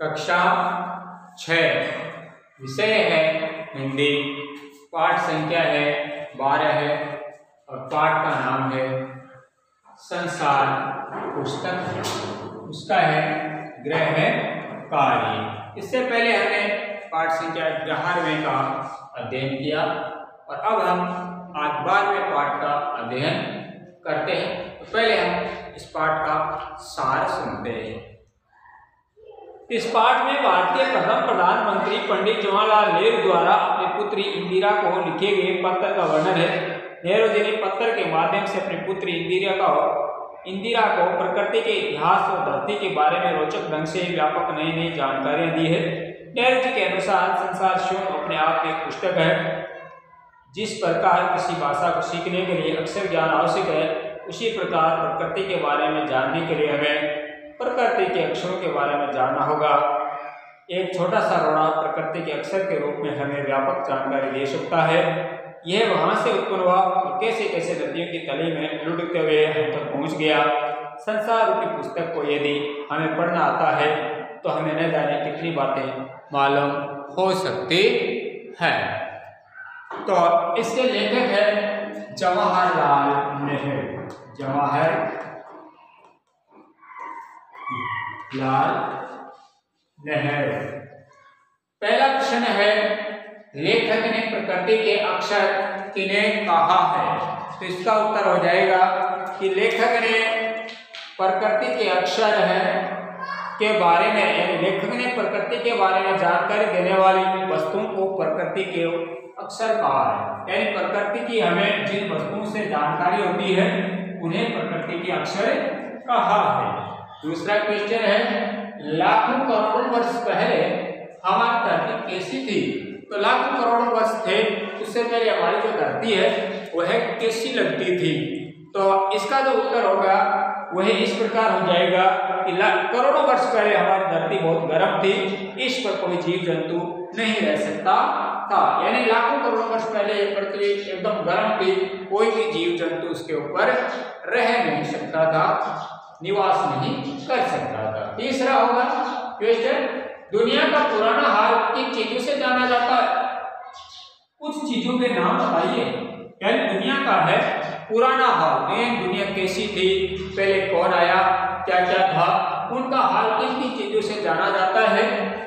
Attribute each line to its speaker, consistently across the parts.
Speaker 1: कक्षा 6 विषय है हिंदी, पाठ संख्या है 12 है और पाठ का नाम है संसार। पुस्तक उसका है गृह कार्य। इससे पहले हमने पाठ संख्या 11वें का अध्ययन किया और अब हम आज 12वें पाठ का अध्ययन करते हैं। तो पहले हम इस पाठ का सार सुनते हैं। इस पाठ में भारतीय प्रथम प्रधानमंत्री पंडित जवाहरलाल नेहरू द्वारा अपनी पुत्री इंदिरा को लिखे गए पत्र का वर्णन है। नेहरू जी ने पत्र के माध्यम से अपनी पुत्री इंदिरा को प्रकृति के इतिहास और धरती के बारे में रोचक ढंग से व्यापक नई नई जानकारियां दी है। नेहरू जी के अनुसार संसार स्वयं अपने आप में एक पुस्तक है। जिस प्रकार किसी भाषा को सीखने के लिए अक्षर ज्ञान आवश्यक है, उसी प्रकार प्रकृति के बारे में जानने के लिए हमें प्रकृति के अक्षरों के बारे में जानना होगा। एक छोटा सा रोड़ा प्रकृति के अक्षर के रूप में हमें व्यापक जानकारी दे सकता है। यह वहां से उत्पन्न हुआ और कैसे कैसे नदियों की तली में लुढ़कते हुए हम तक पहुंच गया। संसार रूपी पुस्तक को यदि हमें पढ़ना आता है तो हमें न जाने कितनी बातें मालूम हो सकती है। तो इसके लेखक है जवाहरलाल नेहरू। जवाहरलाल नेहरू। पहला प्रश्न है, लेखक ने प्रकृति के अक्षर किन्हें कहा है? तो इसका उत्तर हो जाएगा कि लेखक ने प्रकृति के अक्षर है के बारे में, यानी लेखक ने प्रकृति के बारे में जानकारी देने वाली वस्तुओं को प्रकृति के अक्षर कहा है। यानी प्रकृति की हमें जिन वस्तुओं से जानकारी होती है उन्हें प्रकृति के अक्षर कहा है। दूसरा क्वेश्चन है, लाखों करोड़ों वर्ष पहले हमारी धरती कैसी थी? तो लाखों करोड़ों वर्ष थे, उससे पहले हमारी जो धरती है वह कैसी लगती थी? तो इसका जो उत्तर होगा वह इस प्रकार हो जाएगा कि करोड़ों वर्ष पहले हमारी धरती बहुत गर्म थी, इस पर कोई जीव जंतु नहीं रह सकता था। यानी लाखों करोड़ों वर्ष पहले पृथ्वी एकदम गर्म थी, कोई भी जीव जंतु उसके ऊपर रह नहीं सकता था, निवास नहीं कर सकता था। तीसरा होगा क्वेश्चन, दुनिया का पुराना हाल किन चीजों से जाना जाता है? कुछ चीजों के नाम बताइए। यानी दुनिया का है पुराना हाल, दुनिया कैसी थी, पहले कौन आया, क्या क्या था, उनका हाल किन किन चीजों से जाना जाता है,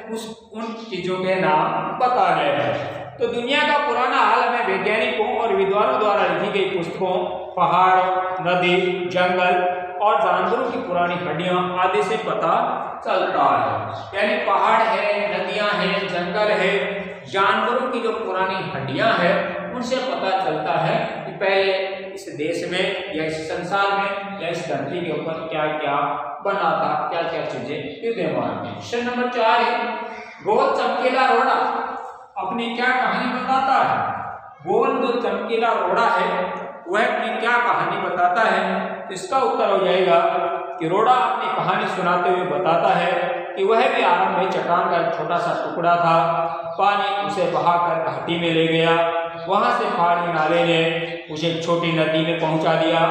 Speaker 1: उन चीजों के नाम बता रहे हैं। तो दुनिया का पुराना हाल हमें वैज्ञानिकों और विद्वानों द्वारा लिखी गई पुस्तकों, पहाड़, नदी, जंगल और जानवरों की पुरानी हड्डियां आदि से पता चलता है। यानी पहाड़ है, नदियां हैं, जंगल है, जानवरों की जो पुरानी हड्डियां हैं उनसे पता चलता है कि पहले इस देश में या इस संसार में या इस धरती के ऊपर क्या क्या बना था, क्या क्या चीजें विद्यमान थी। क्वेश्चन नंबर 4 है, गोल चमकीला रोड़ा अपनी क्या कहानी बताता है? गोल जो चमकीला रोड़ा है वह अपनी क्या कहानी बताता है? इसका उत्तर हो जाएगा कि रोड़ा अपनी कहानी सुनाते हुए बताता है कि वह भी आरंभ में चट्टान का एक छोटा सा टुकड़ा था। पानी उसे बहाकर घाटी में ले गया, वहां से पहाड़ी नाले ने उसे छोटी नदी में पहुंचा दिया,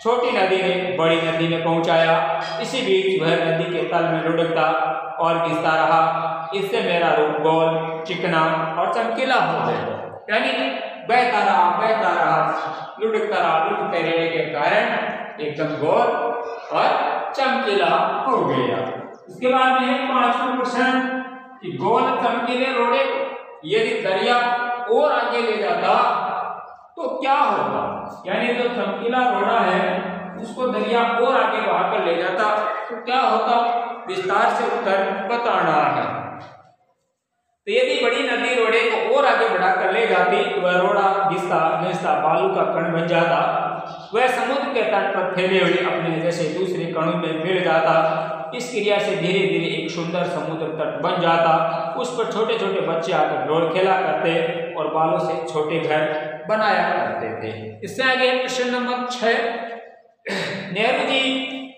Speaker 1: छोटी नदी ने बड़ी नदी में पहुंचाया। इसी बीच वह नदी के तल में लुढ़कता और गिरता रहा। इससे मेरा रूप गोल, चिकना और चमकीला हो गया। यानी बहता रहा, लुढ़कता रहा, लुढ़कते रहने के कारण एकदम गोल और चमकीला हो गया। इसके बाद में है 5वां प्रश्न कि गोल चमकीले रोड़े को यदि दरिया और आगे ले जाता तो क्या होगा? यानी जो चमकीला रोड़ा है उसको दरिया और आगे बहाकर ले जाता तो क्या होता? विस्तार से उत्तर बताना है। तो यदि बड़ी नदी रोड़े को और आगे बढ़ाकर ले जाती तो वह रोड़ा घिसता बालू का कण बन जाता। वह समुद्र के तट पर फैले हुए अपने जैसे दूसरे कणों में मिल जाता। इस क्रिया से धीरे धीरे एक सुंदर समुद्र तट बन जाता। उस पर छोटे छोटे बच्चे आकर दौड़ खेला करते और बालों से छोटे घर बनाया करते थे। इससे आगे प्रश्न नंबर 6, नेहरू जी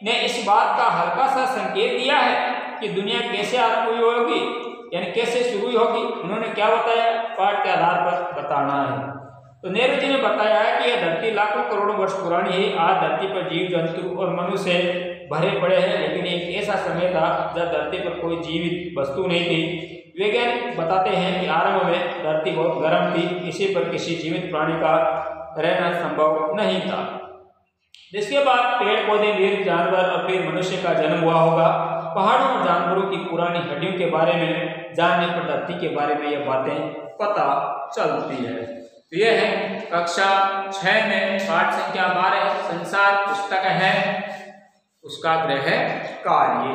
Speaker 1: ने इस बात का हल्का सा संकेत दिया है कि दुनिया कैसे आरंभ हुई होगी, यानी कैसे शुरू होगी। उन्होंने क्या बताया? पाठ के आधार पर बताना है। तो नेहरू जी ने बताया है कि यह धरती लाखों करोड़ों वर्ष पुरानी है। आज धरती पर जीव जंतु और मनुष्य भरे पड़े हैं, लेकिन एक ऐसा समय था जब धरती पर कोई जीवित वस्तु नहीं थी। वैज्ञानिक बताते हैं कि आरंभ में धरती बहुत गर्म थी, इसी पर किसी जीवित प्राणी का रहना संभव नहीं था। जिसके बाद पेड़ पौधे, वीर जानवर और फिर मनुष्य का जन्म हुआ होगा। पहाड़ों और जानवरों की पुरानी हड्डियों के बारे में जानने पर धरती के बारे में यह बातें पता चलती है। तो यह है कक्षा 6 में पाठ संख्या 12 संसार पुस्तक है, उसका गृह कार्य।